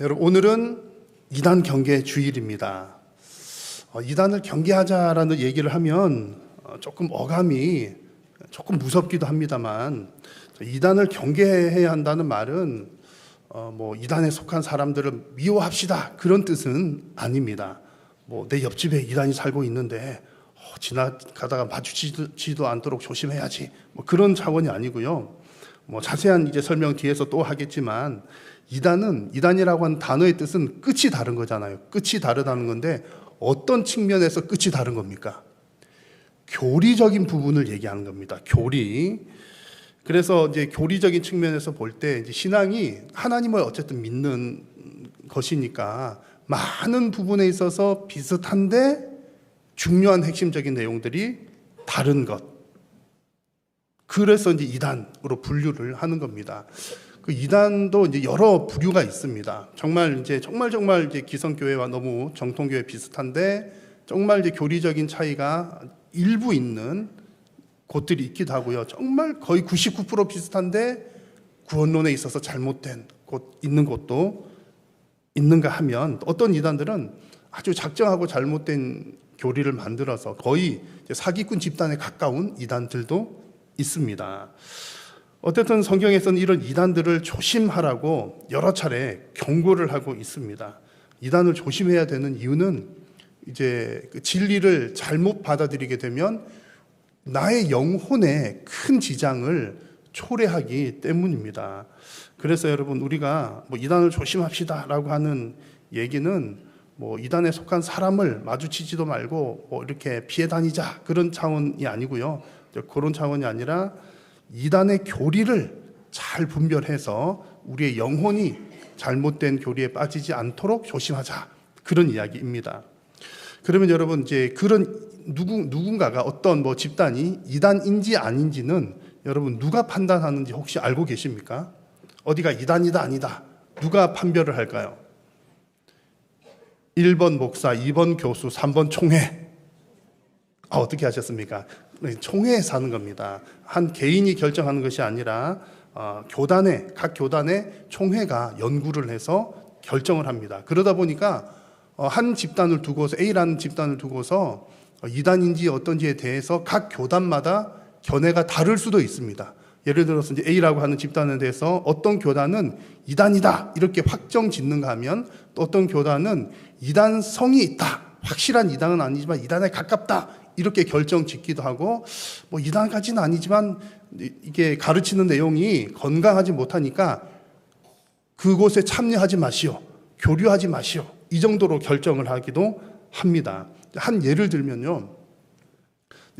여러분, 오늘은 이단 경계 주일입니다. 이단을 경계하자라는 얘기를 하면 조금 어감이 조금 무섭기도 합니다만, 이단을 경계해야 한다는 말은 이단에 속한 사람들을 미워합시다 그런 뜻은 아닙니다. 내 옆집에 이단이 살고 있는데 지나가다가 마주치지도 않도록 조심해야지, 그런 차원이 아니고요. 자세한 이제 설명 뒤에서 또 하겠지만, 이단이라고 하는 단어의 뜻은 끝이 다른 거잖아요. 끝이 다르다는 건데 어떤 측면에서 끝이 다른 겁니까? 교리적인 부분을 얘기하는 겁니다. 교리. 그래서 이제 교리적인 측면에서 볼 때 이제 신앙이 하나님을 어쨌든 믿는 것이니까 많은 부분에 있어서 비슷한데 중요한 핵심적인 내용들이 다른 것. 그래서 이제 이단으로 분류를 하는 겁니다. 그 이단도 이제 여러 부류가 있습니다. 정말 이제 기성교회와 너무 정통교회 비슷한데 정말 이제 교리적인 차이가 일부 있는 곳들이 있기도 하고요. 정말 거의 99% 비슷한데 구원론에 있어서 잘못된 곳 있는 곳도 있는가 하면, 어떤 이단들은 아주 작정하고 잘못된 교리를 만들어서 거의 사기꾼 집단에 가까운 이단들도 있습니다. 어쨌든 성경에서는 이런 이단들을 조심하라고 여러 차례 경고를 하고 있습니다. 이단을 조심해야 되는 이유는 이제 그 진리를 잘못 받아들이게 되면 나의 영혼에 큰 지장을 초래하기 때문입니다. 그래서 여러분, 우리가 이단을 조심합시다라고 하는 얘기는 이단에 속한 사람을 마주치지도 말고 이렇게 피해 다니자 그런 차원이 아니고요. 그런 차원이 아니라 이단의 교리를 잘 분별해서 우리의 영혼이 잘못된 교리에 빠지지 않도록 조심하자, 그런 이야기입니다. 그러면 여러분, 이제 그런 누군가가 어떤 집단이 이단인지 아닌지는 여러분 누가 판단하는지 혹시 알고 계십니까? 어디가 이단이다 아니다 누가 판별을 할까요? 1번 목사, 2번 교수, 3번 총회. 어떻게 하셨습니까? 총회에서 하는 겁니다. 한 개인이 결정하는 것이 아니라 각 교단의 총회가 연구를 해서 결정을 합니다. 그러다 보니까 한 집단을 두고서, A라는 집단을 두고서 이단인지 어떤지에 대해서 각 교단마다 견해가 다를 수도 있습니다. 예를 들어서 이제 A라고 하는 집단에 대해서 어떤 교단은 이단이다 이렇게 확정 짓는가 하면, 또 어떤 교단은 이단성이 있다, 확실한 이단은 아니지만 이단에 가깝다 이렇게 결정 짓기도 하고, 이단까지는 아니지만 이게 가르치는 내용이 건강하지 못하니까 그곳에 참여하지 마시오, 교류하지 마시오, 이 정도로 결정을 하기도 합니다. 한 예를 들면요,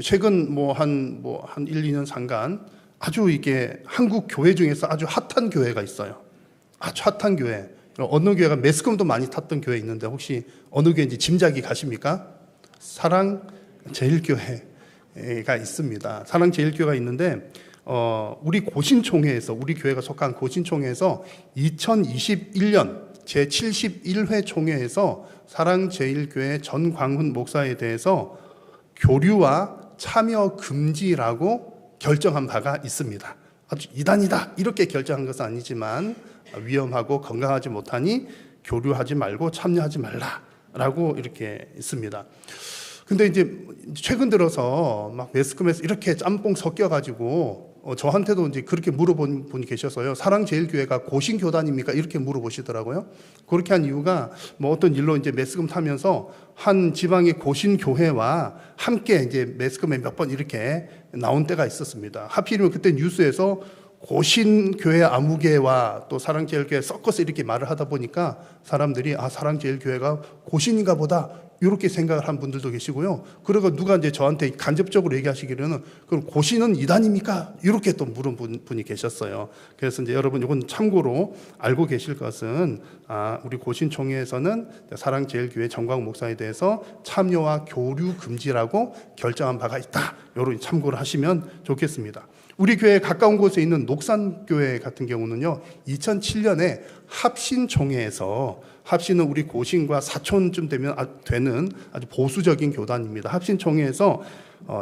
최근 한 1, 2년 상간 아주 이게 한국 교회 중에서 아주 핫한 교회가 있어요. 아주 핫한 교회. 어느 교회가 매스컴도 많이 탔던 교회 있는데 혹시 어느 교회인지 짐작이 가십니까? 사랑제일교회가 있습니다. 사랑제일교회가 있는데 우리 고신총회에서, 우리 교회가 속한 고신총회에서 2021년 제71회 총회에서 사랑제일교회 전광훈 목사에 대해서 교류와 참여 금지라고 결정한 바가 있습니다. 아주 이단이다 이렇게 결정한 것은 아니지만 위험하고 건강하지 못하니 교류하지 말고 참여하지 말라라고 이렇게 있습니다. 근데 이제 최근 들어서 매스컴에서 이렇게 짬뽕 섞여가지고 저한테도 이제 그렇게 물어본 분이 계셔서요. 사랑제일교회가 고신교단입니까? 이렇게 물어보시더라고요. 그렇게 한 이유가 어떤 일로 이제 매스컴 타면서 한 지방의 고신교회와 함께 이제 매스컴에 몇 번 이렇게 나온 때가 있었습니다. 하필이면 그때 뉴스에서 고신교회 아무개와 또 사랑제일교회 섞어서 이렇게 말을 하다 보니까 사람들이 사랑제일교회가 고신인가 보다 이렇게 생각을 한 분들도 계시고요. 그리고 누가 이제 저한테 간접적으로 얘기하시기로는 그럼 고신은 이단입니까? 이렇게 또 물은 분이 계셨어요. 그래서 이제 여러분, 이건 참고로 알고 계실 것은 우리 고신총회에서는 사랑제일교회 정광훈 목사에 대해서 참여와 교류 금지라고 결정한 바가 있다. 이런 참고를 하시면 좋겠습니다. 우리 교회 가까운 곳에 있는 녹산교회 같은 경우는요, 2007년에 합신총회에서, 합신은 우리 고신과 사촌쯤 되는 아주 보수적인 교단입니다. 합신총회에서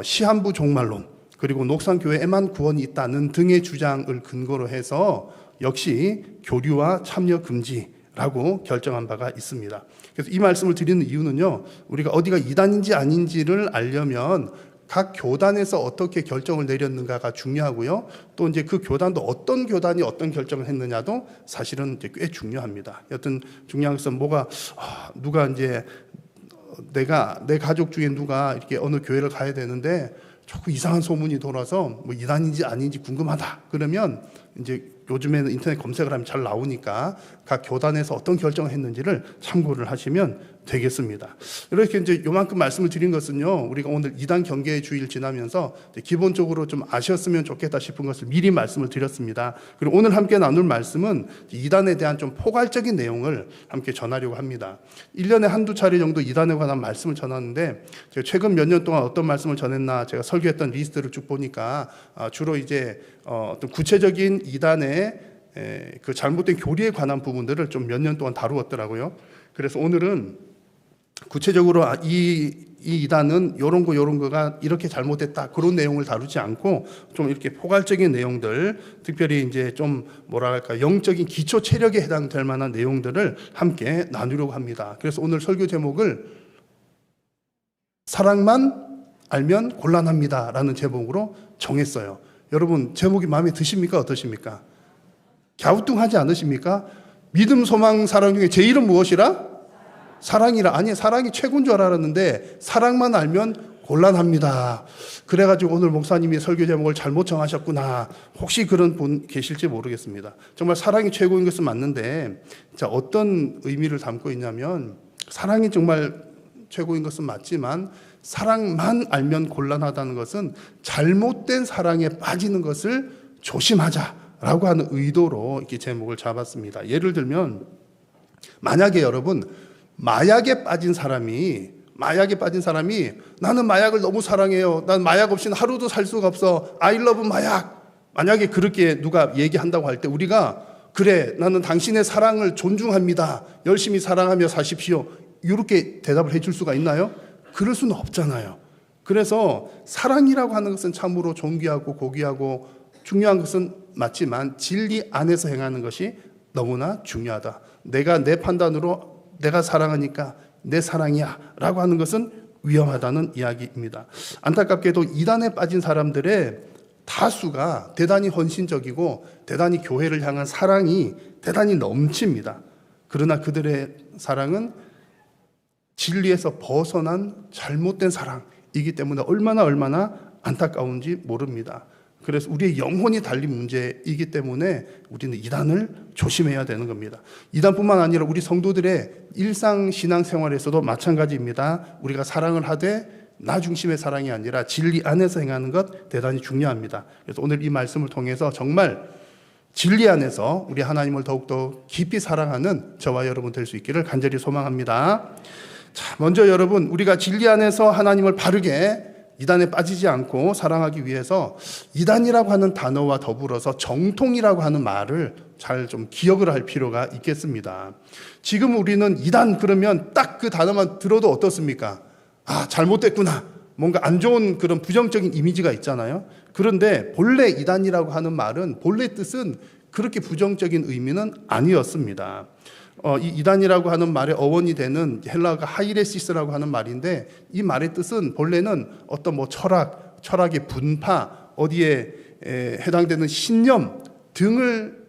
시한부 종말론, 그리고 녹산교회에만 구원이 있다는 등의 주장을 근거로 해서 역시 교류와 참여 금지 라고 결정한 바가 있습니다. 그래서 이 말씀을 드리는 이유는요, 우리가 어디가 이단인지 아닌지를 알려면 각 교단에서 어떻게 결정을 내렸는가가 중요하고요. 또 이제 그 교단도 어떤 교단이 어떤 결정을 했느냐도 사실은 이제 꽤 중요합니다. 여튼 중요한 것은 누가 이제 내 가족 중에 누가 이렇게 어느 교회를 가야 되는데 자꾸 이상한 소문이 돌아서 뭐 이단인지 아닌지 궁금하다. 그러면 이제 요즘에는 인터넷 검색을 하면 잘 나오니까 각 교단에서 어떤 결정을 했는지를 참고를 하시면 되겠습니다. 이렇게 이제 요만큼 말씀을 드린 것은요, 우리가 오늘 이단 경계의 주일 지나면서 기본적으로 좀 아셨으면 좋겠다 싶은 것을 미리 말씀을 드렸습니다. 그리고 오늘 함께 나눌 말씀은 이단에 대한 좀 포괄적인 내용을 함께 전하려고 합니다. 1년에 한두 차례 정도 이단에 관한 말씀을 전하는데, 제가 최근 몇 년 동안 어떤 말씀을 전했나 제가 설교했던 리스트를 쭉 보니까 주로 이제 어떤 구체적인 이단의 그 잘못된 교리에 관한 부분들을 좀 몇 년 동안 다루었더라고요. 그래서 오늘은 구체적으로 이 이단은 요런 거가 이렇게 잘못됐다, 그런 내용을 다루지 않고 좀 이렇게 포괄적인 내용들, 특별히 이제 좀 영적인 기초 체력에 해당될 만한 내용들을 함께 나누려고 합니다. 그래서 오늘 설교 제목을 사랑만 알면 곤란합니다 라는 제목으로 정했어요. 여러분, 제목이 마음에 드십니까? 어떠십니까? 갸우뚱하지 않으십니까? 믿음, 소망, 사랑 중에 제일은 무엇이라? 사랑이라. 아니, 사랑이 최고인 줄 알았는데 사랑만 알면 곤란합니다. 그래가지고 오늘 목사님이 설교 제목을 잘못 정하셨구나. 혹시 그런 분 계실지 모르겠습니다. 정말 사랑이 최고인 것은 맞는데, 자, 어떤 의미를 담고 있냐면, 사랑이 정말 최고인 것은 맞지만 사랑만 알면 곤란하다는 것은 잘못된 사랑에 빠지는 것을 조심하자라고 하는 의도로 이렇게 제목을 잡았습니다. 예를 들면, 만약에 여러분 마약에 빠진 사람이 나는 마약을 너무 사랑해요, 난 마약 없이는 하루도 살 수가 없어, I love 마약, 만약에 그렇게 누가 얘기한다고 할 때 우리가 그래, 나는 당신의 사랑을 존중합니다, 열심히 사랑하며 사십시오, 이렇게 대답을 해줄 수가 있나요? 그럴 수는 없잖아요. 그래서 사랑이라고 하는 것은 참으로 존귀하고 고귀하고 중요한 것은 맞지만 진리 안에서 행하는 것이 너무나 중요하다. 내가 내 판단으로 내가 사랑하니까 내 사랑이야 라고 하는 것은 위험하다는 이야기입니다. 안타깝게도 이단에 빠진 사람들의 다수가 대단히 헌신적이고 대단히 교회를 향한 사랑이 대단히 넘칩니다. 그러나 그들의 사랑은 진리에서 벗어난 잘못된 사랑이기 때문에 얼마나 안타까운지 모릅니다. 그래서 우리의 영혼이 달린 문제이기 때문에 우리는 이단을 조심해야 되는 겁니다. 이단뿐만 아니라 우리 성도들의 일상 신앙생활에서도 마찬가지입니다. 우리가 사랑을 하되 나 중심의 사랑이 아니라 진리 안에서 행하는 것 대단히 중요합니다. 그래서 오늘 이 말씀을 통해서 정말 진리 안에서 우리 하나님을 더욱더 깊이 사랑하는 저와 여러분 될 수 있기를 간절히 소망합니다. 자, 먼저 여러분, 우리가 진리 안에서 하나님을 바르게 이단에 빠지지 않고 사랑하기 위해서 이단이라고 하는 단어와 더불어서 정통이라고 하는 말을 잘 좀 기억을 할 필요가 있겠습니다. 지금 우리는 이단 그러면 딱 그 단어만 들어도 어떻습니까? 아, 잘못됐구나. 뭔가 안 좋은 그런 부정적인 이미지가 있잖아요. 그런데 본래 이단이라고 하는 말은 본래 뜻은 그렇게 부정적인 의미는 아니었습니다. 이 이단이라고 하는 말의 어원이 되는 헬라어가 하이레시스라고 하는 말인데, 이 말의 뜻은 본래는 어떤 철학의 분파, 어디에 해당되는 신념 등을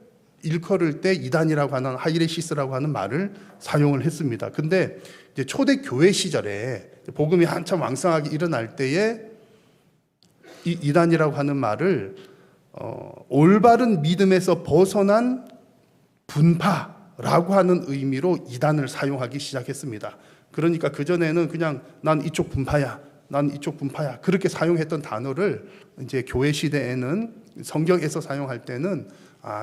일컬을 때 이단이라고 하는 하이레시스라고 하는 말을 사용을 했습니다. 근데 이제 초대 교회 시절에 복음이 한참 왕성하게 일어날 때에 이 이단이라고 하는 말을 올바른 믿음에서 벗어난 분파라고 하는 의미로 이단을 사용하기 시작했습니다. 그러니까 그전에는 그냥 난 이쪽 분파야, 난 이쪽 분파야, 그렇게 사용했던 단어를 이제 교회 시대에는 성경에서 사용할 때는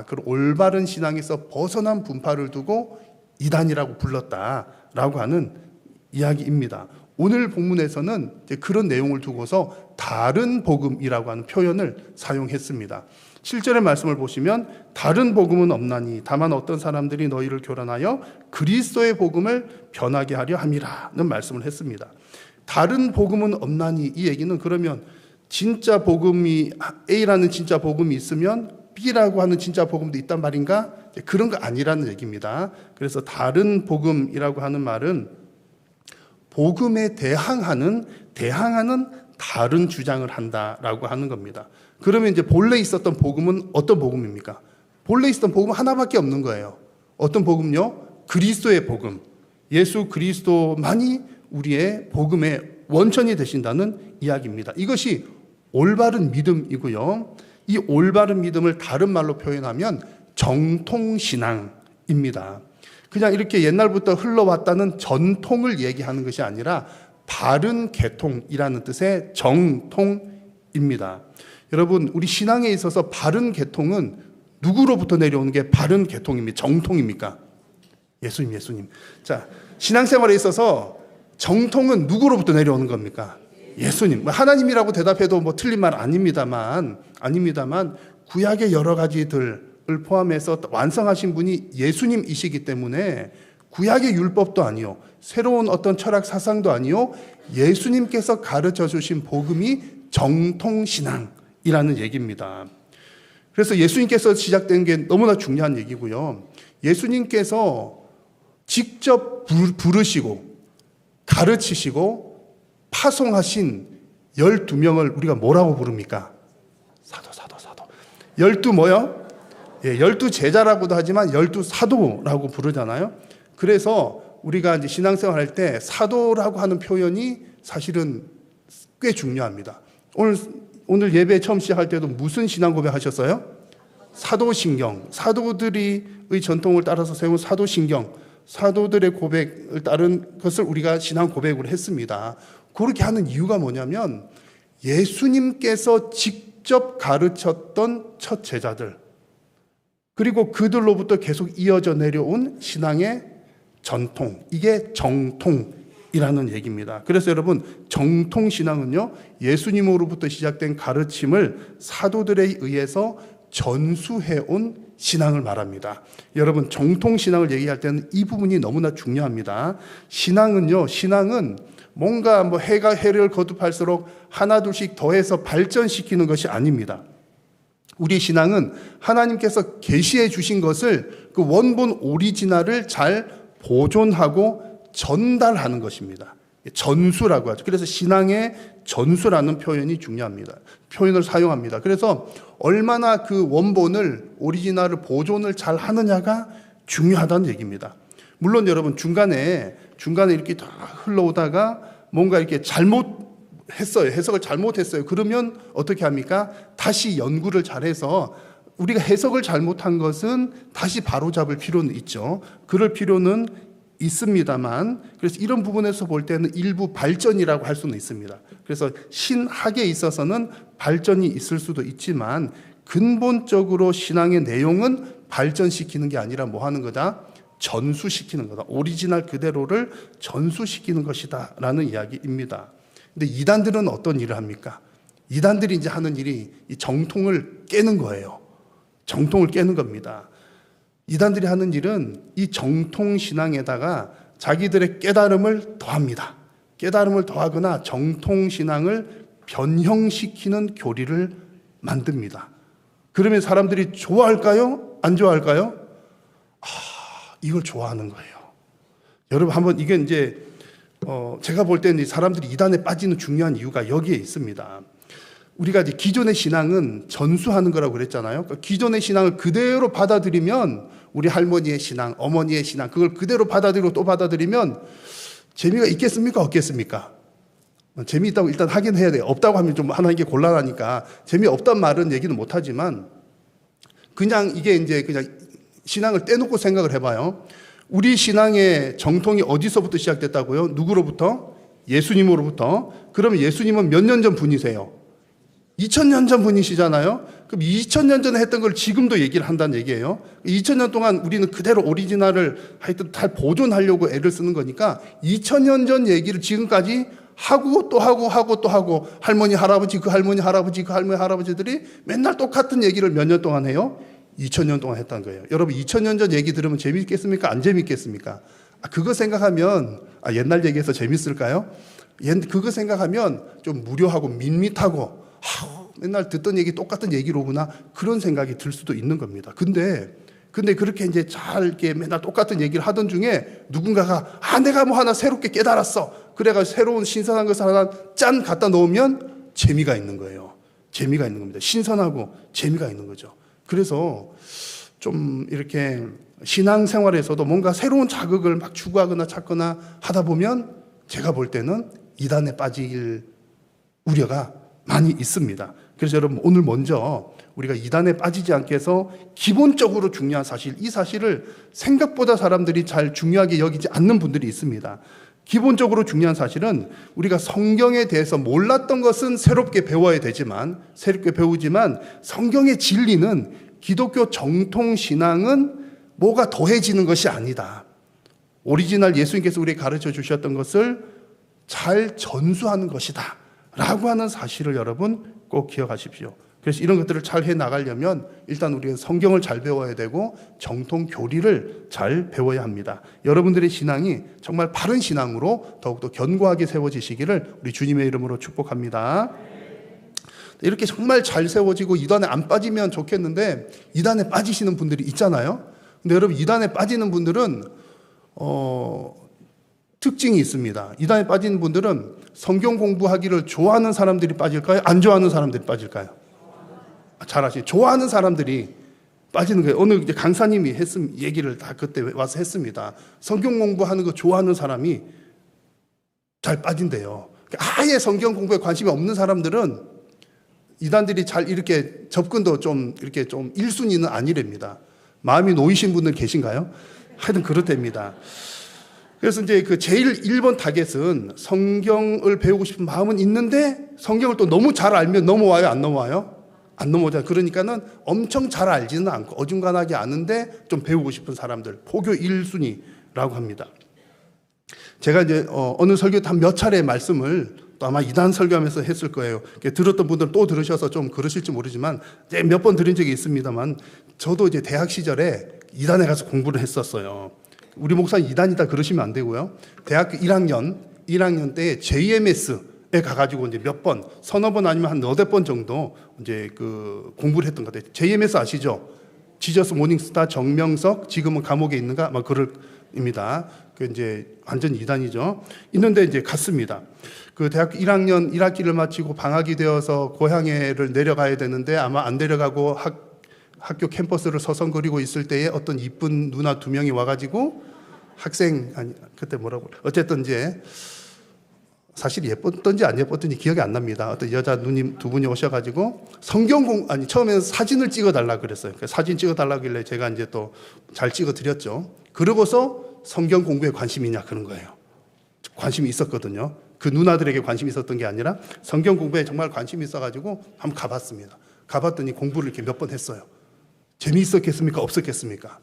그 올바른 신앙에서 벗어난 분파를 두고 이단이라고 불렀다라고 하는 이야기입니다. 오늘 본문에서는 이제 그런 내용을 두고서 다른 복음이라고 하는 표현을 사용했습니다. 7절의 말씀을 보시면 다른 복음은 없나니 다만 어떤 사람들이 너희를 교란하여 그리스도의 복음을 변하게 하려 함이라는 말씀을 했습니다. 다른 복음은 없나니, 이 얘기는 그러면 진짜 복음이 A라는 진짜 복음이 있으면 B라고 하는 진짜 복음도 있단 말인가? 그런 거 아니라는 얘기입니다. 그래서 다른 복음이라고 하는 말은 복음에 대항하는 다른 주장을 한다라고 하는 겁니다. 그러면 이제 본래 있었던 복음은 어떤 복음입니까? 본래 있었던 복음은 하나밖에 없는 거예요. 어떤 복음요? 그리스도의 복음. 예수 그리스도만이 우리의 복음의 원천이 되신다는 이야기입니다. 이것이 올바른 믿음이고요. 이 올바른 믿음을 다른 말로 표현하면 정통신앙입니다. 그냥 이렇게 옛날부터 흘러왔다는 전통을 얘기하는 것이 아니라 바른 계통이라는 뜻의 정통입니다. 여러분, 우리 신앙에 있어서 바른 계통은 누구로부터 내려오는 게 바른 계통입니까? 정통입니까? 예수님. 자, 신앙생활에 있어서 정통은 누구로부터 내려오는 겁니까? 예수님. 하나님이라고 대답해도 뭐 틀린 말 아닙니다만 구약의 여러 가지들을 포함해서 완성하신 분이 예수님이시기 때문에 구약의 율법도 아니요, 새로운 어떤 철학 사상도 아니요, 예수님께서 가르쳐 주신 복음이 정통신앙이라는 얘기입니다. 그래서 예수님께서 시작된 게 너무나 중요한 얘기고요. 예수님께서 직접 부르시고 가르치시고 파송하신 12명을 우리가 뭐라고 부릅니까? 사도. 12 뭐요? 12제자라고도 하지만 12사도라고 부르잖아요. 그래서 우리가 이제 신앙생활 할 때 사도라고 하는 표현이 사실은 꽤 중요합니다. 오늘 예배 처음 시작할 때도 무슨 신앙 고백 하셨어요? 사도신경. 사도들의 전통을 따라서 세운 사도신경. 사도들의 고백을 따른 것을 우리가 신앙 고백으로 했습니다. 그렇게 하는 이유가 뭐냐면 예수님께서 직접 가르쳤던 첫 제자들, 그리고 그들로부터 계속 이어져 내려온 신앙의 전통, 이게 정통이라는 얘기입니다. 그래서 여러분, 정통신앙은요, 예수님으로부터 시작된 가르침을 사도들에 의해서 전수해온 신앙을 말합니다. 여러분, 정통신앙을 얘기할 때는 이 부분이 너무나 중요합니다. 신앙은 뭔가 해가 해를 거듭할수록 하나둘씩 더해서 발전시키는 것이 아닙니다. 우리 신앙은 하나님께서 계시해 주신 것을, 그 원본 오리지널을 잘 보존하고 전달하는 것입니다. 전수라고 하죠. 그래서 신앙의 전수라는 표현을 사용합니다. 그래서 얼마나 그 원본을, 오리지널을 보존을 잘 하느냐가 중요하다는 얘기입니다. 물론 여러분, 중간에 이렇게 다 흘러오다가 뭔가 이렇게 해석을 잘못했어요. 그러면 어떻게 합니까? 다시 연구를 잘해서, 우리가 해석을 잘못한 것은 다시 바로잡을 필요는 있죠. 그럴 필요는 있습니다만, 그래서 이런 부분에서 볼 때는 일부 발전이라고 할 수는 있습니다. 그래서 신학에 있어서는 발전이 있을 수도 있지만 근본적으로 신앙의 내용은 발전시키는 게 아니라 뭐 하는 거다? 전수시키는 거다. 오리지널 그대로를 전수시키는 것이다 라는 이야기입니다. 근데 이단들은 어떤 일을 합니까? 이단들이 이제 하는 일이 이 정통을 깨는 거예요. 정통을 깨는 겁니다. 이단들이 하는 일은 이 정통신앙에다가 자기들의 깨달음을 더합니다. 깨달음을 더하거나 정통신앙을 변형시키는 교리를 만듭니다. 그러면 사람들이 좋아할까요? 안 좋아할까요? 이걸 좋아하는 거예요. 여러분, 한번 이게 이제 제가 볼 때는 사람들이 이단에 빠지는 중요한 이유가 여기에 있습니다. 우리가 이제 기존의 신앙은 전수하는 거라고 그랬잖아요. 그러니까 기존의 신앙을 그대로 받아들이면, 우리 할머니의 신앙, 어머니의 신앙, 그걸 그대로 받아들이고 또 받아들이면 재미가 있겠습니까? 없겠습니까? 재미있다고 일단 하긴 해야 돼요. 없다고 하면 좀 하는 게 곤란하니까 재미없단 말은 얘기는 못하지만, 그냥 이게 이제 그냥 신앙을 떼놓고 생각을 해봐요. 우리 신앙의 정통이 어디서부터 시작됐다고요? 누구로부터? 예수님으로부터. 그러면 예수님은 몇 년 전 분이세요? 2000년 전 분이시잖아요. 그럼 2000년 전에 했던 걸 지금도 얘기를 한다는 얘기예요. 2000년 동안 우리는 그대로 오리지널을 하여튼 다 보존하려고 애를 쓰는 거니까 2000년 전 얘기를 지금까지 하고 또 하고 할머니 할아버지 그 할머니 할아버지 그 할머니 할아버지들이 맨날 똑같은 얘기를 몇 년 동안 해요? 2000년 동안 했다는 거예요. 여러분, 2000년 전 얘기 들으면 재밌겠습니까? 안 재밌겠습니까? 그거 생각하면 옛날 얘기해서 재밌을까요? 그거 생각하면 좀 무료하고 밋밋하고 맨날 듣던 얘기 똑같은 얘기로구나, 그런 생각이 들 수도 있는 겁니다. 근데 근데 그렇게 이제 잘 이렇게 맨날 똑같은 얘기를 하던 중에 누군가가 내가 뭐 하나 새롭게 깨달았어. 그래가지고 새로운 신선한 것을 하나 짠 갖다 놓으면 재미가 있는 거예요. 재미가 있는 겁니다. 신선하고 재미가 있는 거죠. 그래서 좀 이렇게 신앙생활에서도 뭔가 새로운 자극을 막 추구하거나 찾거나 하다 보면 제가 볼 때는 이단에 빠질 우려가 많이 있습니다. 그래서 여러분 오늘 먼저 우리가 이단에 빠지지 않게 해서 기본적으로 중요한 사실, 이 사실을 생각보다 사람들이 잘 중요하게 여기지 않는 분들이 있습니다. 기본적으로 중요한 사실은 우리가 성경에 대해서 몰랐던 것은 새롭게 배워야 되지만, 새롭게 배우지만 성경의 진리는, 기독교 정통 신앙은 뭐가 더해지는 것이 아니다. 오리지널 예수님께서 우리에게 가르쳐 주셨던 것을 잘 전수하는 것이다 라고 하는 사실을 여러분 꼭 기억하십시오. 그래서 이런 것들을 잘 해나가려면 일단 우리가 성경을 잘 배워야 되고 정통 교리를 잘 배워야 합니다. 여러분들의 신앙이 정말 바른 신앙으로 더욱더 견고하게 세워지시기를 우리 주님의 이름으로 축복합니다. 이렇게 정말 잘 세워지고 이단에 안 빠지면 좋겠는데 이단에 빠지시는 분들이 있잖아요. 근데 여러분 이단에 빠지는 분들은 특징이 있습니다. 이단에 빠지는 분들은 성경 공부하기를 좋아하는 사람들이 빠질까요? 안 좋아하는 사람들이 빠질까요? 잘 아시죠? 좋아하는 사람들이 빠지는 거예요. 오늘 이제 강사님이 얘기를 다 그때 와서 했습니다. 성경 공부하는 거 좋아하는 사람이 잘 빠진대요. 아예 성경 공부에 관심이 없는 사람들은 이단들이 잘 이렇게 접근도 좀 이렇게 좀 1순위는 아니랍니다. 마음이 놓이신 분들 계신가요? 하여튼 그렇답니다. 그래서 이제 그 제일 1번 타겟은 성경을 배우고 싶은 마음은 있는데 성경을 또 너무 잘 알면 넘어와요? 안 넘어와요? 안 넘어오잖아요. 그러니까는 엄청 잘 알지는 않고 어중간하게 아는데 좀 배우고 싶은 사람들, 포교 1순위라고 합니다. 제가 이제 어느 설교 때 한 몇 차례 말씀을 또 아마 이단 설교하면서 했을 거예요. 들었던 분들 또 들으셔서 좀 그러실지 모르지만 몇 번 들은 적이 있습니다만 저도 이제 대학 시절에 이단에 가서 공부를 했었어요. 우리 목사님 이단이다 그러시면 안 되고요. 대학교 1학년 때 JMS에 가가지고 이제 몇 번, 서너 번 아니면 한 너댓 번 정도 이제 그 공부를 했던 것 같아요. JMS 아시죠? 지저스 모닝스타 정명석, 지금은 감옥에 있는가? 막 그럴입니다. 그 이제 완전 이단이죠. 있는데 이제 갔습니다. 그 대학교 1학년 1학기를 마치고 방학이 되어서 고향에를 내려가야 되는데 아마 안 내려가고 학교 캠퍼스를 서성거리고 있을 때에 어떤 이쁜 누나 2명이 와가지고 그때 뭐라고 어쨌든 이제 사실 예뻤던지 안 예뻤던지 기억이 안 납니다. 어떤 여자 누님 2분이 오셔가지고 처음에는 사진을 찍어달라 그랬어요. 사진 찍어달라길래 제가 이제 또 잘 찍어드렸죠. 그러고서 성경 공부에 관심이 있냐 그런 거예요. 관심이 있었거든요. 그 누나들에게 관심이 있었던 게 아니라 성경 공부에 정말 관심이 있어가지고 한번 가봤습니다. 가봤더니 공부를 이렇게 몇 번 했어요. 재미있었겠습니까? 없었겠습니까?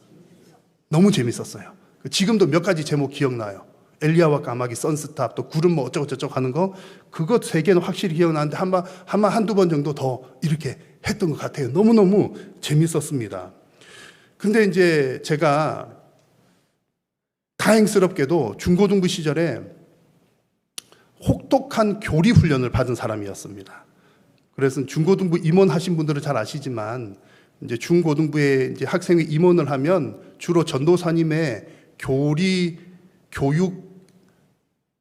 너무 재밌었어요. 지금도 몇 가지 제목 기억나요. 엘리야와 까마귀, 선스탑, 또 구름 뭐 어쩌고저쩌고 하는 거, 그것 3개는 확실히 기억나는데 한두 번 정도 더 이렇게 했던 것 같아요. 너무너무 재밌었습니다. 근데 이제 제가 다행스럽게도 중고등부 시절에 혹독한 교리 훈련을 받은 사람이었습니다. 그래서 중고등부 임원하신 분들은 잘 아시지만 이제 중고등부에 이제 학생이 임원을 하면 주로 전도사님의 교육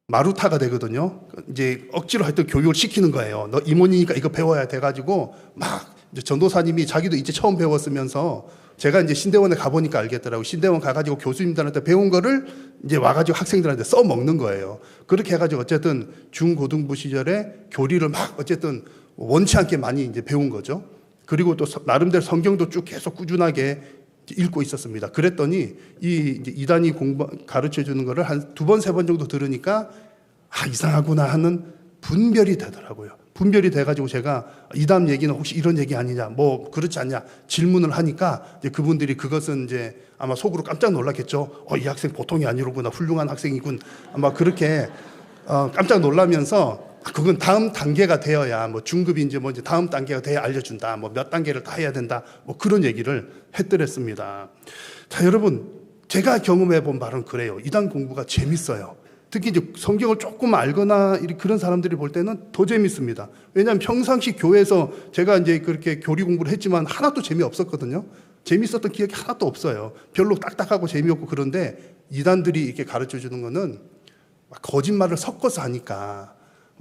마루타가 되거든요. 이제 억지로 하여튼 교육을 시키는 거예요. 너 임원이니까 이거 배워야 돼가지고 막 이제 전도사님이 자기도 이제 처음 배웠으면서 제가 이제 신대원에 가보니까 알겠더라고요. 신대원 가가지고 교수님들한테 배운 거를 이제 와가지고 학생들한테 써먹는 거예요. 그렇게 해가지고 어쨌든 중고등부 시절에 교리를 막 어쨌든 원치 않게 많이 이제 배운 거죠. 그리고 또 나름대로 성경도 쭉 계속 꾸준하게 읽고 있었습니다. 그랬더니 이단이 가르쳐 주는 거를 한 2번, 3번 정도 들으니까 이상하구나 하는 분별이 되더라고요. 분별이 돼가지고 제가 이단 얘기는 혹시 이런 얘기 아니냐, 뭐 그렇지 않냐 질문을 하니까 이제 그분들이 그것은 이제 아마 속으로 깜짝 놀랐겠죠. 이 학생 보통이 아니로구나, 훌륭한 학생이군. 아마 그렇게 깜짝 놀라면서 그건 다음 단계가 되어야 뭐 중급인지 뭐 이제 다음 단계가 돼야 알려준다. 뭐 몇 단계를 다 해야 된다. 뭐 그런 얘기를 했더랬습니다. 자, 여러분, 제가 경험해 본 바는 그래요. 이단 공부가 재밌어요. 특히 이제 성경을 조금 알거나 그런 사람들이 볼 때는 더 재밌습니다. 왜냐하면 평상시 교회에서 제가 이제 그렇게 교리 공부를 했지만 하나도 재미없었거든요. 재밌었던 기억이 하나도 없어요. 별로 딱딱하고 재미없고. 그런데 이단들이 이렇게 가르쳐 주는 거는 거짓말을 섞어서 하니까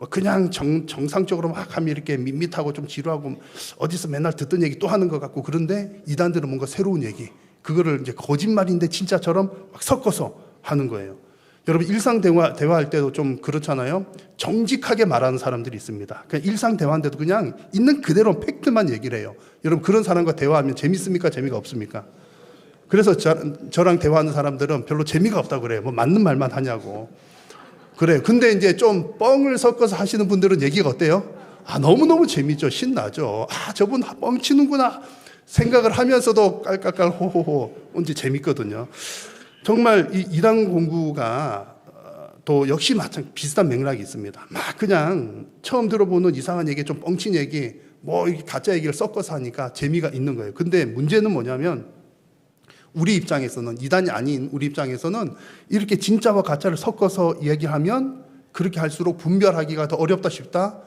그냥 정상적으로 막 하면 이렇게 밋밋하고 좀 지루하고 어디서 맨날 듣던 얘기 또 하는 것 같고. 그런데 이단들은 뭔가 새로운 얘기, 그거를 이제 거짓말인데 진짜처럼 막 섞어서 하는 거예요. 여러분 일상 대화할 때도 좀 그렇잖아요. 정직하게 말하는 사람들이 있습니다. 그냥 일상 대화인데도 그냥 있는 그대로 팩트만 얘기를 해요. 여러분 그런 사람과 대화하면 재밌습니까? 재미가 없습니까? 그래서 저랑 대화하는 사람들은 별로 재미가 없다고 그래요. 뭐 맞는 말만 하냐고. 그래요. 근데 이제 좀 뻥을 섞어서 하시는 분들은 얘기가 어때요? 너무너무 재밌죠. 신나죠. 저분 뻥치는구나 생각을 하면서도 깔깔깔 호호호 언제 재밌거든요. 정말 이 이단 공부가 또 역시 마찬가지 비슷한 맥락이 있습니다. 막 그냥 처음 들어보는 이상한 얘기, 좀 뻥친 얘기, 뭐 가짜 얘기를 섞어서 하니까 재미가 있는 거예요. 근데 문제는 뭐냐면 우리 입장에서는, 이단이 아닌 우리 입장에서는 이렇게 진짜와 가짜를 섞어서 이야기하면 그렇게 할수록 분별하기가 더 어렵다 싶다,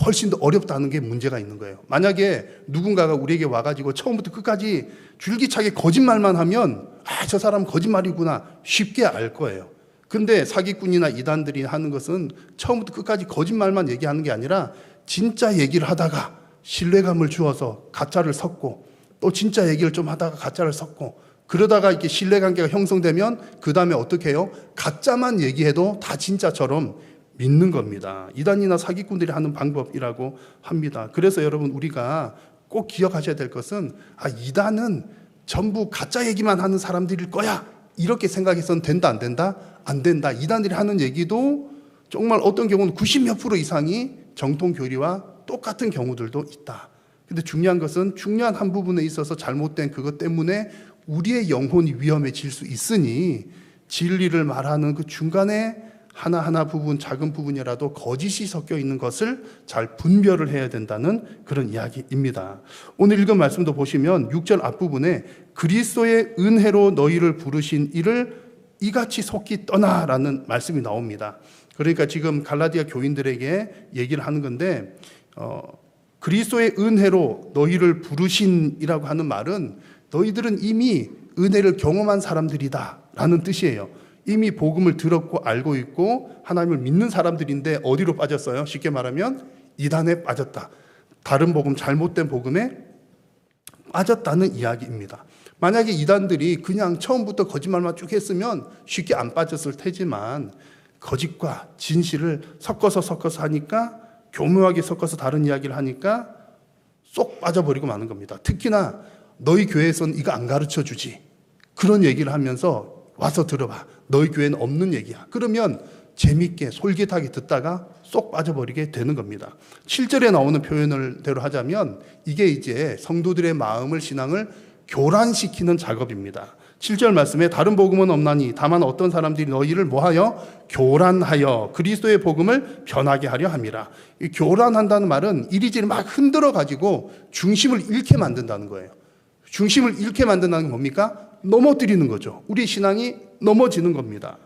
훨씬 더 어렵다는 게 문제가 있는 거예요. 만약에 누군가가 우리에게 와가지고 처음부터 끝까지 줄기차게 거짓말만 하면 저 사람 거짓말이구나 쉽게 알 거예요. 근데 사기꾼이나 이단들이 하는 것은 처음부터 끝까지 거짓말만 얘기하는 게 아니라 진짜 얘기를 하다가 신뢰감을 주어서 가짜를 섞고, 또 진짜 얘기를 좀 하다가 가짜를 섞고, 그러다가 이렇게 신뢰관계가 형성되면 그 다음에 어떻게 해요? 가짜만 얘기해도 다 진짜처럼 믿는 겁니다. 이단이나 사기꾼들이 하는 방법이라고 합니다. 그래서 여러분 우리가 꼭 기억하셔야 될 것은 이단은 전부 가짜 얘기만 하는 사람들일 거야 이렇게 생각해서는 된다 안 된다? 안 된다. 이단들이 하는 얘기도 정말 어떤 경우는 90몇 % 이상이 정통 교리와 똑같은 경우들도 있다. 근데 중요한 것은 중요한 한 부분에 있어서 잘못된 그것 때문에 우리의 영혼이 위험해질 수 있으니 진리를 말하는 그 중간에 하나하나 부분, 작은 부분이라도 거짓이 섞여 있는 것을 잘 분별을 해야 된다는 그런 이야기입니다. 오늘 읽은 말씀도 보시면 6절 앞부분에 그리스도의 은혜로 너희를 부르신 이를 이같이 속히 떠나라는 말씀이 나옵니다. 그러니까 지금 갈라디아 교인들에게 얘기를 하는 건데 그리스도의 은혜로 너희를 부르신이라고 하는 말은 너희들은 이미 은혜를 경험한 사람들이다 라는 뜻이에요. 이미 복음을 들었고 알고 있고 하나님을 믿는 사람들인데 어디로 빠졌어요? 쉽게 말하면 이단에 빠졌다. 다른 복음, 잘못된 복음에 빠졌다는 이야기입니다. 만약에 이단들이 그냥 처음부터 거짓말만 쭉 했으면 쉽게 안 빠졌을 테지만 거짓과 진실을 섞어서 하니까, 교묘하게 섞어서 다른 이야기를 하니까 쏙 빠져버리고 마는 겁니다. 특히나 너희 교회에서는 이거 안 가르쳐 주지, 그런 얘기를 하면서 와서 들어봐. 너희 교회는 없는 얘기야. 그러면 재밌게 솔깃하게 듣다가 쏙 빠져버리게 되는 겁니다. 7절에 나오는 표현을대로 하자면 이게 이제 성도들의 마음을, 신앙을 교란시키는 작업입니다. 7절 말씀에 다른 복음은 없나니 다만 어떤 사람들이 너희를 뭐하여? 교란하여 그리스도의 복음을 변하게 하려 함이라. 이 교란한다는 말은 이리저리 막 흔들어 가지고 중심을 잃게 만든다는 거예요. 중심을 잃게 만든다는 건 뭡니까? 넘어뜨리는 거죠. 우리 신앙이 넘어지는 겁니다.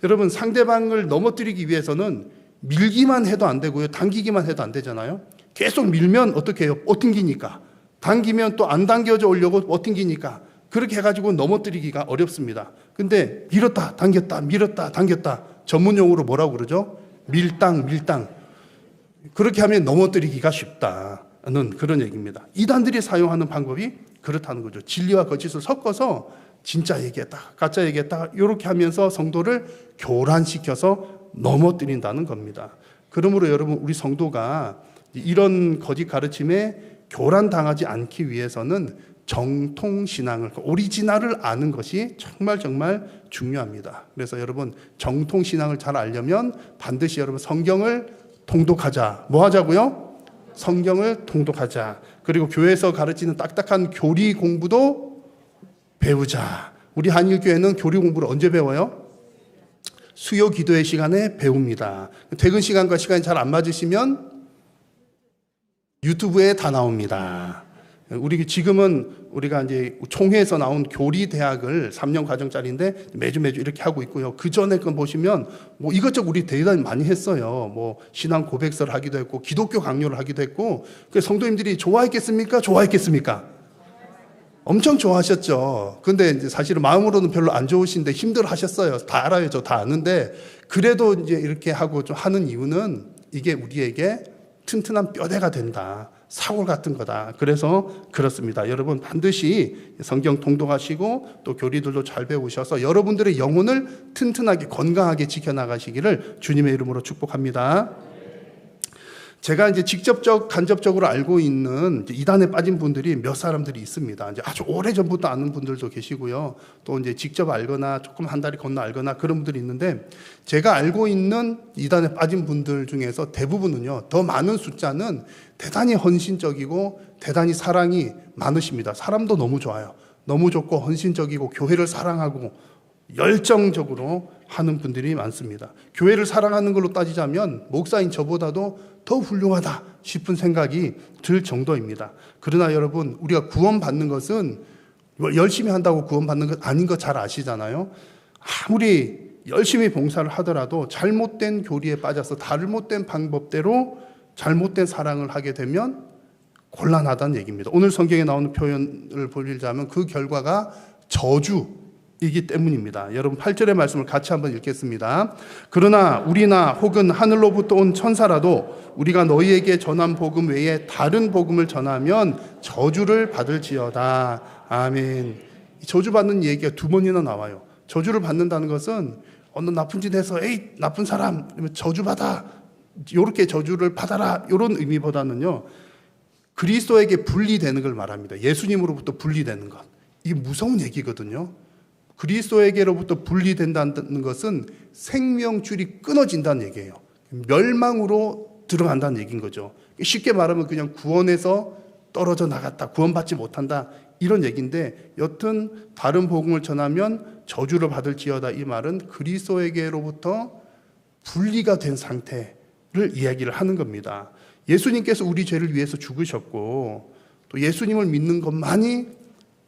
여러분 상대방을 넘어뜨리기 위해서는 밀기만 해도 안 되고요, 당기기만 해도 안 되잖아요. 계속 밀면 어떻게 해요? 뻗팅기니까. 당기면 또 안 당겨져 오려고 뻗팅기니까. 그렇게 해가지고 넘어뜨리기가 어렵습니다. 근데 밀었다 당겼다 밀었다 당겼다, 전문용어로 뭐라고 그러죠? 밀당. 그렇게 하면 넘어뜨리기가 쉽다는 그런 얘기입니다. 이단들이 사용하는 방법이 그렇다는 거죠. 진리와 거짓을 섞어서 진짜 얘기했다 가짜 얘기했다 이렇게 하면서 성도를 교란시켜서 넘어뜨린다는 겁니다. 그러므로 여러분 우리 성도가 이런 거짓 가르침에 교란당하지 않기 위해서는 정통신앙을, 오리지널을 아는 것이 정말 중요합니다. 그래서 여러분 정통신앙을 잘 알려면 반드시 여러분 성경을 통독하자. 뭐 하자고요? 성경을 통독하자. 그리고 교회에서 가르치는 딱딱한 교리 공부도 배우자. 우리 한일교회는 교리 공부를 언제 배워요? 수요 기도의 시간에 배웁니다. 퇴근 시간과 시간이 잘 안 맞으시면 유튜브에 다 나옵니다. 지금은 우리가 이제 총회에서 나온 교리 대학을 3년 과정짜리인데 매주 이렇게 하고 있고요. 그 전에 건 보시면 뭐 이것저것 우리 대단히 많이 했어요. 뭐 신앙 고백서를 하기도 했고 기독교 강요를 하기도 했고. 그 성도님들이 좋아했겠습니까? 엄청 좋아하셨죠. 근데 이제 사실은 마음으로는 별로 안 좋으신데 힘들어 하셨어요. 다 알아요. 저 다 아는데 그래도 이제 이렇게 하고 좀 하는 이유는 이게 우리에게 튼튼한 뼈대가 된다. 사골 같은 거다. 그래서 그렇습니다. 여러분 반드시 성경 통독하시고 또 교리들도 잘 배우셔서 여러분들의 영혼을 튼튼하게 건강하게 지켜나가시기를 주님의 이름으로 축복합니다. 제가 이제 간접적으로 알고 있는 이단에 빠진 분들이 몇 사람들이 있습니다. 이제 아주 오래 전부터 아는 분들도 계시고요. 또 이제 직접 알거나 조금 한 다리 건너 알거나 그런 분들이 있는데 제가 알고 있는 이단에 빠진 분들 중에서 대부분은요, 더 많은 숫자는 대단히 헌신적이고 대단히 사랑이 많으십니다. 사람도 너무 좋아요. 너무 좋고 헌신적이고 교회를 사랑하고 열정적으로 하는 분들이 많습니다. 교회를 사랑하는 걸로 따지자면 목사인 저보다도 더 훌륭하다 싶은 생각이 들 정도입니다. 그러나 여러분, 우리가 구원받는 것은 열심히 한다고 구원받는 것 아닌 거 잘 아시잖아요. 아무리 열심히 봉사를 하더라도 잘못된 교리에 빠져서 잘못된 방법대로 잘못된 사랑을 하게 되면 곤란하다는 얘기입니다. 오늘 성경에 나오는 표현을 보자면 그 결과가 저주이기 때문입니다. 여러분 8절의 말씀을 같이 한번 읽겠습니다. 그러나 우리나 혹은 하늘로부터 온 천사라도 우리가 너희에게 전한 복음 외에 다른 복음을 전하면 저주를 받을지어다. 아멘. 저주받는 얘기가 두 번이나 나와요. 저주를 받는다는 것은 어느 나쁜 짓 해서 에이 나쁜 사람 저주받아, 이렇게 저주를 받아라, 이런 의미보다는요, 그리스도에게 분리되는 걸 말합니다. 예수님으로부터 분리되는 것. 이게 무서운 얘기거든요. 그리스도에게로부터 분리된다는 것은 생명줄이 끊어진다는 얘기예요. 멸망으로 들어간다는 얘기인 거죠. 쉽게 말하면 그냥 구원에서 떨어져 나갔다, 구원받지 못한다, 이런 얘기인데, 여튼 다른 복음을 전하면 저주를 받을지어다, 이 말은 그리스도에게로부터 분리가 된 상태를 이야기를 하는 겁니다. 예수님께서 우리 죄를 위해서 죽으셨고 또 예수님을 믿는 것만이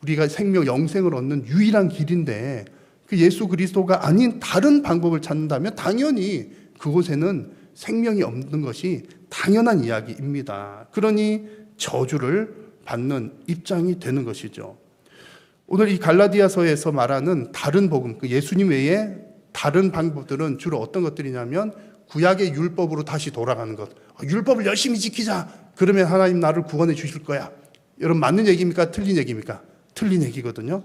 우리가 생명, 영생을 얻는 유일한 길인데, 그 예수 그리스도가 아닌 다른 방법을 찾는다면 당연히 그곳에는 생명이 없는 것이 당연한 이야기입니다. 그러니 저주를 받는 입장이 되는 것이죠. 오늘 이 갈라디아서에서 말하는 다른 복음, 그 예수님 외에 다른 방법들은 주로 어떤 것들이냐면 구약의 율법으로 다시 돌아가는 것. 율법을 열심히 지키자, 그러면 하나님 나를 구원해 주실 거야. 여러분 맞는 얘기입니까? 틀린 얘기입니까? 틀린 얘기거든요.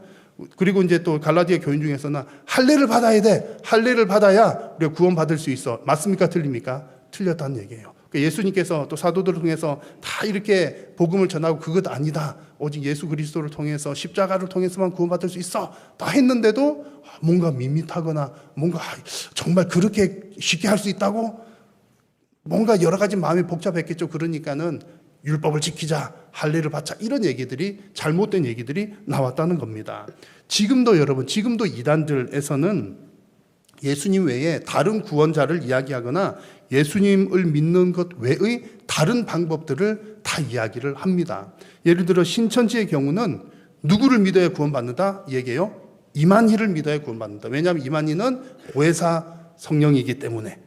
그리고 이제 또 갈라디아 교인 중에서는 할례를 받아야 돼. 할례를 받아야 우리가 구원받을 수 있어. 맞습니까? 틀립니까? 틀렸다는 얘기예요. 예수님께서 또 사도들을 통해서 다 이렇게 복음을 전하고 그것 아니다, 오직 예수 그리스도를 통해서 십자가를 통해서만 구원받을 수 있어, 다 했는데도 뭔가 밋밋하거나 뭔가 정말 그렇게 쉽게 할 수 있다고 뭔가 여러 가지 마음이 복잡했겠죠. 그러니까는 율법을 지키자, 할례를 받자, 이런 얘기들이, 잘못된 얘기들이 나왔다는 겁니다. 지금도 여러분, 지금도 이단들에서는 예수님 외에 다른 구원자를 이야기하거나 예수님을 믿는 것 외의 다른 방법들을 다 이야기를 합니다. 예를 들어 신천지의 경우는 누구를 믿어야 구원받는다 얘기해요? 이만희를 믿어야 구원받는다. 왜냐하면 이만희는 보혜사 성령이기 때문에.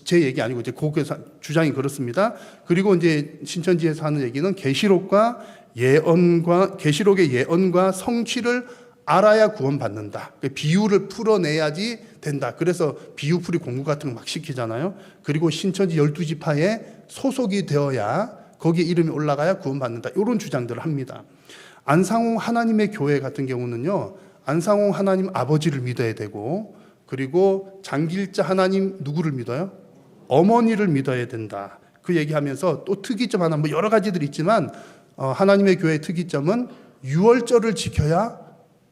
제 얘기 아니고 이제 그 주장이 그렇습니다. 그리고 이제 신천지에서 하는 얘기는 계시록의 예언과 성취를 알아야 구원받는다. 비유를 풀어내야지 된다. 그래서 비유풀이 공부 같은 거 막 시키잖아요. 그리고 신천지 12지파에 소속이 되어야, 거기에 이름이 올라가야 구원받는다. 이런 주장들을 합니다. 안상홍 하나님의 교회 같은 경우는요, 안상홍 하나님 아버지를 믿어야 되고, 그리고 장길자 하나님 누구를 믿어요? 어머니를 믿어야 된다. 그 얘기하면서 또 특이점 하나, 뭐 여러 가지들 있지만 하나님의 교회의 특이점은 유월절을 지켜야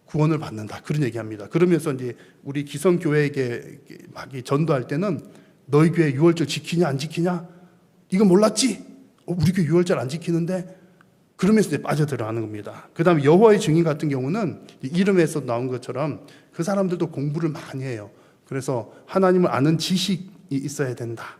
구원을 받는다, 그런 얘기합니다. 그러면서 이제 우리 기성교회에게 막 전도할 때는 너희 교회 유월절 지키냐 안 지키냐? 이거 몰랐지? 우리 교회 유월절 안 지키는데? 그러면서 이제 빠져들어가는 겁니다. 그 다음에 여호와의 증인 같은 경우는 이름에서 나온 것처럼 그 사람들도 공부를 많이 해요. 그래서 하나님을 아는 지식이 있어야 된다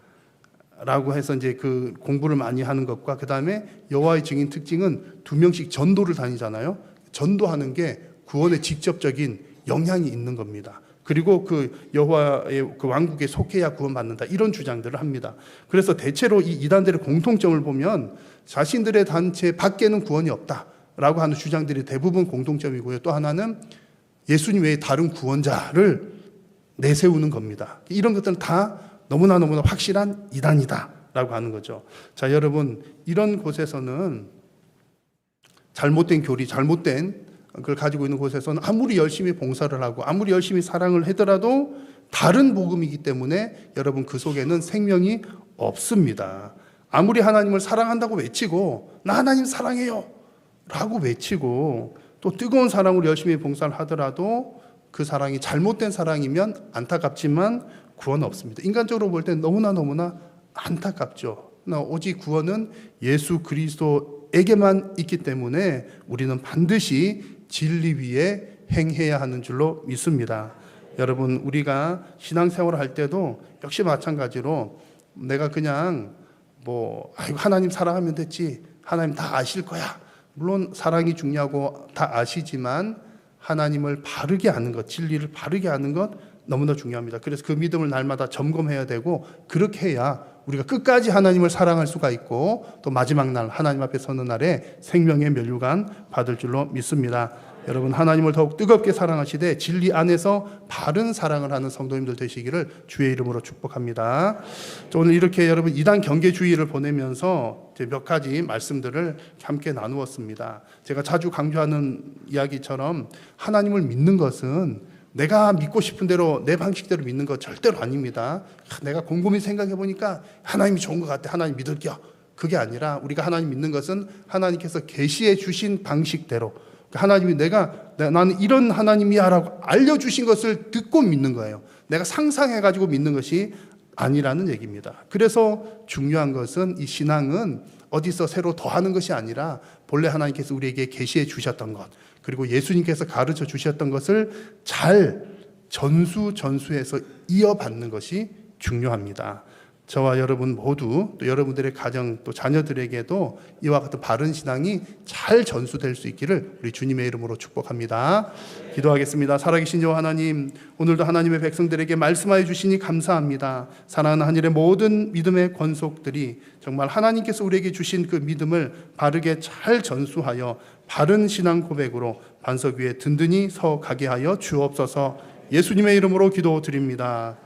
라고 해서 이제 그 공부를 많이 하는 것과, 그 다음에 여호와의 증인 특징은 2명씩 전도를 다니잖아요. 전도하는 게 구원에 직접적인 영향이 있는 겁니다. 그리고 그 여호와의 그 왕국에 속해야 구원받는다, 이런 주장들을 합니다. 그래서 대체로 이 이단들의 공통점을 보면 자신들의 단체 밖에는 구원이 없다, 구원자라고 하는 주장들이 대부분 공통점이고요. 또 하나는 예수님 외에 다른 구원자를 내세우는 겁니다. 이런 것들은 다 너무나 확실한 이단이다라고 하는 거죠. 자, 여러분, 이런 곳에서는 잘못된 교리, 잘못된 그걸 가지고 있는 곳에서는 아무리 열심히 봉사를 하고 아무리 열심히 사랑을 하더라도 다른 복음이기 때문에 여러분 그 속에는 생명이 없습니다. 아무리 하나님을 사랑한다고 외치고 나 하나님 사랑해요 라고 외치고 또 뜨거운 사랑으로 열심히 봉사를 하더라도 그 사랑이 잘못된 사랑이면 안타깝지만 구원 없습니다. 인간적으로 볼 때는 너무나 안타깝죠. 오직 구원은 예수 그리스도에게만 있기 때문에 우리는 반드시 진리 위에 행해야 하는 줄로 믿습니다. 여러분, 우리가 신앙생활을 할 때도 역시 마찬가지로 내가 그냥 하나님 사랑하면 됐지, 하나님 다 아실 거야. 물론 사랑이 중요하고 다 아시지만 하나님을 바르게 아는 것, 진리를 바르게 아는 것 너무나 중요합니다. 그래서 그 믿음을 날마다 점검해야 되고, 그렇게 해야 우리가 끝까지 하나님을 사랑할 수가 있고 또 마지막 날 하나님 앞에 서는 날에 생명의 면류관 받을 줄로 믿습니다. 여러분, 하나님을 더욱 뜨겁게 사랑하시되 진리 안에서 바른 사랑을 하는 성도님들 되시기를 주의 이름으로 축복합니다. 오늘 이렇게 여러분 이단 경계주의를 보내면서 몇 가지 말씀들을 함께 나누었습니다. 제가 자주 강조하는 이야기처럼 하나님을 믿는 것은 내가 믿고 싶은 대로 내 방식대로 믿는 것 절대로 아닙니다. 내가 곰곰이 생각해 보니까 하나님이 좋은 것 같아, 하나님 믿을게요. 그게 아니라 우리가 하나님 믿는 것은 하나님께서 계시해 주신 방식대로, 하나님이 나는 이런 하나님이야 라고 알려주신 것을 듣고 믿는 거예요. 내가 상상해가지고 믿는 것이 아니라는 얘기입니다. 그래서 중요한 것은 이 신앙은 어디서 새로 더하는 것이 아니라 본래 하나님께서 우리에게 계시해 주셨던 것, 그리고 예수님께서 가르쳐 주셨던 것을 잘 전수해서 이어받는 것이 중요합니다. 저와 여러분 모두, 또 여러분들의 가정, 또 자녀들에게도 이와 같은 바른 신앙이 잘 전수될 수 있기를 우리 주님의 이름으로 축복합니다. 기도하겠습니다. 살아계신 여호와 하나님, 오늘도 하나님의 백성들에게 말씀하여 주시니 감사합니다. 사랑하는 하늘의 모든 믿음의 권속들이 정말 하나님께서 우리에게 주신 그 믿음을 바르게 잘 전수하여 바른 신앙 고백으로 반석 위에 든든히 서 가게 하여 주옵소서. 예수님의 이름으로 기도드립니다.